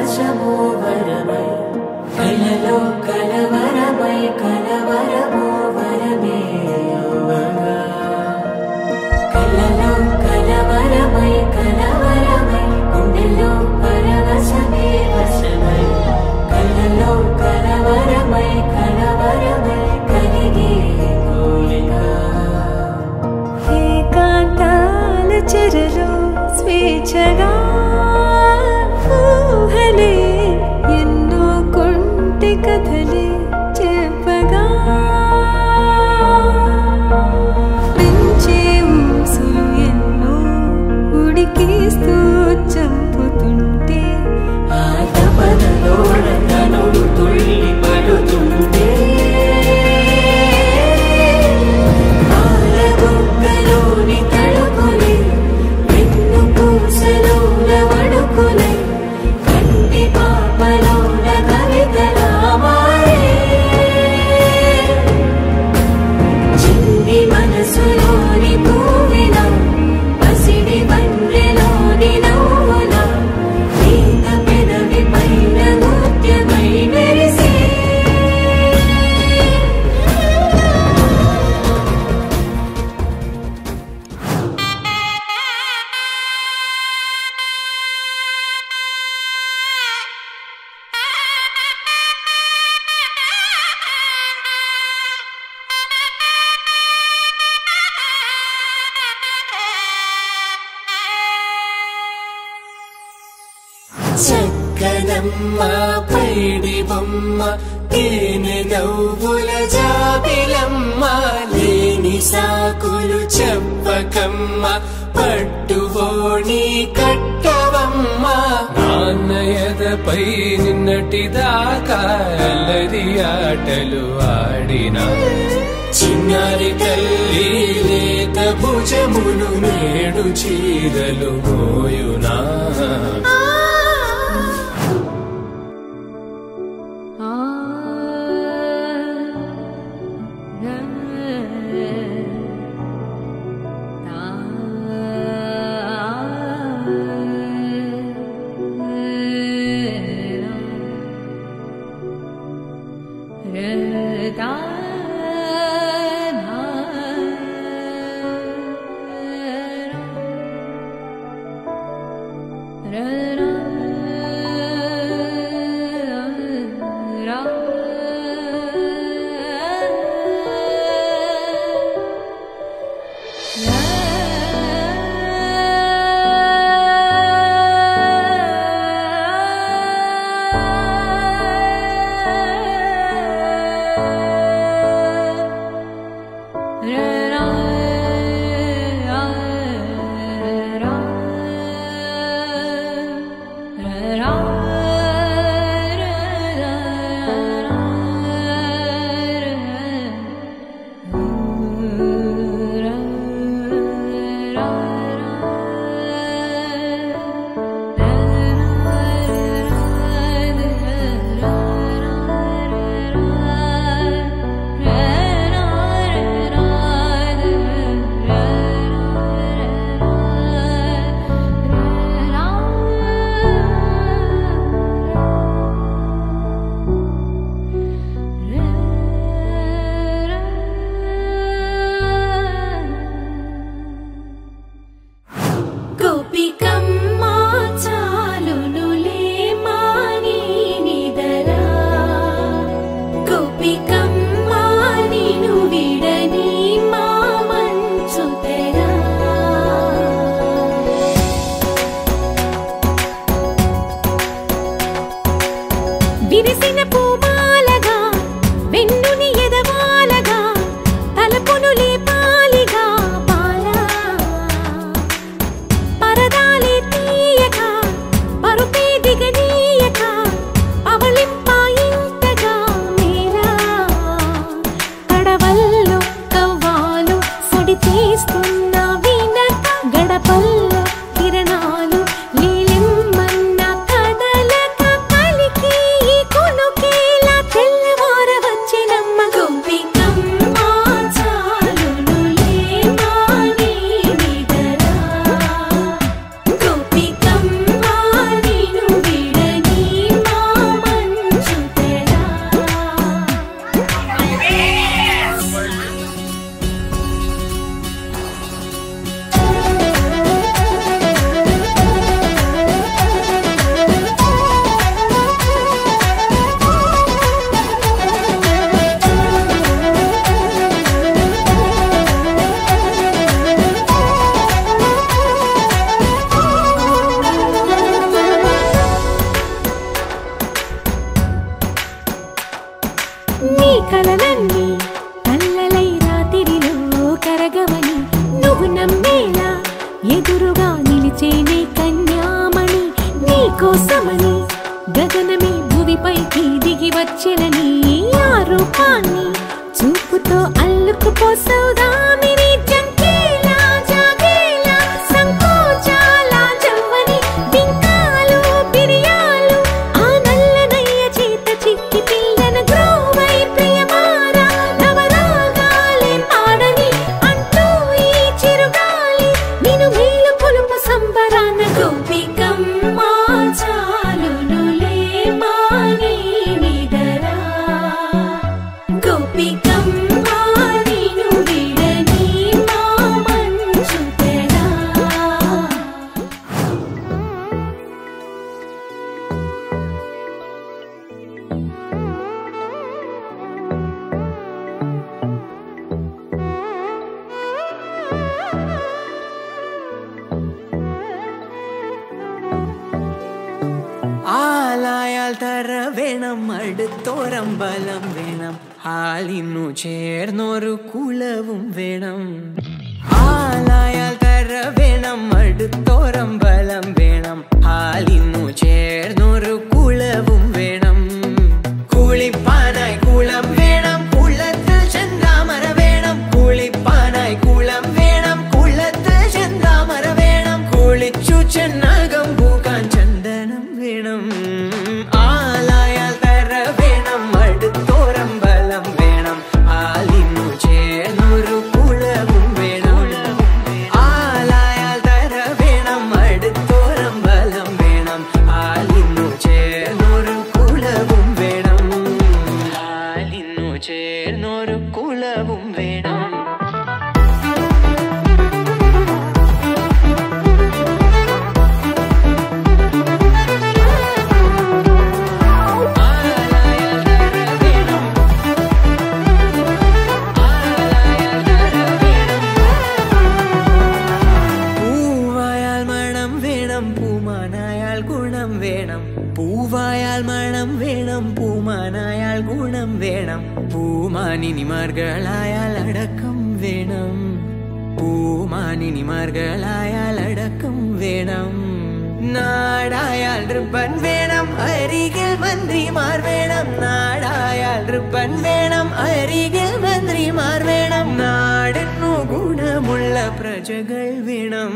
పరవశము వరమై కలలో కలవరమై కలవరము వరమే అవ్వగా కలలో కలవరమై కలవరమై గుండెలో పరవశమే వశమై కలలో కలవరమై కలవరమై కలిగే కోరిక ఏకాంతాల చెరలో స్వేచ్ఛగా ఊహలే ఎన్నో కొంటె కథలే చెప్పగా పెంచే ఊసులు ఎన్నో ఉడికిస్తూ చంపుతుంటే ఆ తపనలోన తనువు తుళ్ళి పడుతుంటే పాలబుగ్గలోని తడుకులే వెన్ను పూసలోన వడుకులే కంటి పాపలోన కవితలా మారే చిన్ని మనసులోని పూవిన పసిడి బండ్రెలోని నవ్వుల నీత పెదవి పైన నృత్యమై మెరిసే చక్కనమ్మ పైడి బొమ్మ తేనె నవ్వుల జాబిలమ్మ లేని సాకులు చెప్పకమ్మ పట్టువోణి కట్టవమ్మ నాన్నయదపై నిన్నటిదాకా అల్లరి ఆటలు ఆడినా చిన్నారి తల్లి లేత భుజములు నేడు చీరలు మోయునా విరిసిన పూమాలగా వెన్నుని ఎదవాలగా తలపును లేపాలిగా పాలా పరదాలే తీయక పరుపే దిగనీయక పవళింపాయింతగా మేలా కడవల్లో కవ్వాలు సడి తీస్తున్న వీణత గడపల్లో కిరణాలు లీలిమ్మన్న కదలక కలికి ఈ కొనుక నీ కలలన్నీ కల్లలై రాత్రిలో కరగవని నువ్వు నమ్మేలా ఎదురుగా నిలిచేనే కన్యామణి నీ కోసమని గగనమే భూమిపైకి దిగి వచ్చెనని ఆ రూపాన్ని చూపుతో అల్లుకుపోసౌదామిని జంకేలా జాగేలా సంకోచాల జవ్వని బింకాలు బిరియాలు ఆ నల్లనయ్య చేత చిక్కి పిల్లన గ్రోవై ప్రియమారా నవరాగాలే పాడని అంటూ ఈ చిరుగాలి నిన్ను మేలు కొలుపు సంబరాన గోపికమ్మ చాలునులే మాని నిదరా గోపికమ్మ నిన్ను విడని మా మంచు తెరా ആലായാൽ തര വേണം അടുത്തോരം ബലം വേണം ആലിന്നു ചേർന്നൊരു കുലവും വേണം ആലായാൽ തര വേണം അടുത്തോരം ബലം വേണം ആലിന്നു ചേർന്നൊരു കുലവും വേണം കുളിപ്പാനായി കുളം വേണം കുളത്ത് ചെന്താമര വേണം കുളിപ്പാനായി കുളം വേണം കുളത്ത് ചെന്താമര വേണം കുളിച്ചു ചെന്നകം പൂക്കാൻ ചന്ദനം വേണം ആലായാൽ തര വേണം അടുത്തോരം ബലം വേണം ആലിന്നു ചേർന്നൊരു കുളവും വേണം ആലായാൽ തര വേണം അടുത്തോരം ബലം വേണം ആലിന്നു ചേർന്നൊരു കുളവും വേണം ആലിന്നു ചേർന്നൊരു കുളവും വേണം പൂവായാൽ മണം വേണം പൂമാനായാൽ ഗുണം വേണം പൂമാനിനിമാർകളായാൽ അടക്കം വേണം പൂമാനിനിമാർകളായാൽ അടക്കം വേണം നാടായാൽ നൃപ്പൻ വേണം അരികിൽ മന്ത്രിമാർ വേണം നാടായാൽ നൃപ്പൻ വേണം അരികിൽ മന്ത്രിമാർ വേണം നാടിനു ഗുണമുള്ള പ്രജകൾ വേണം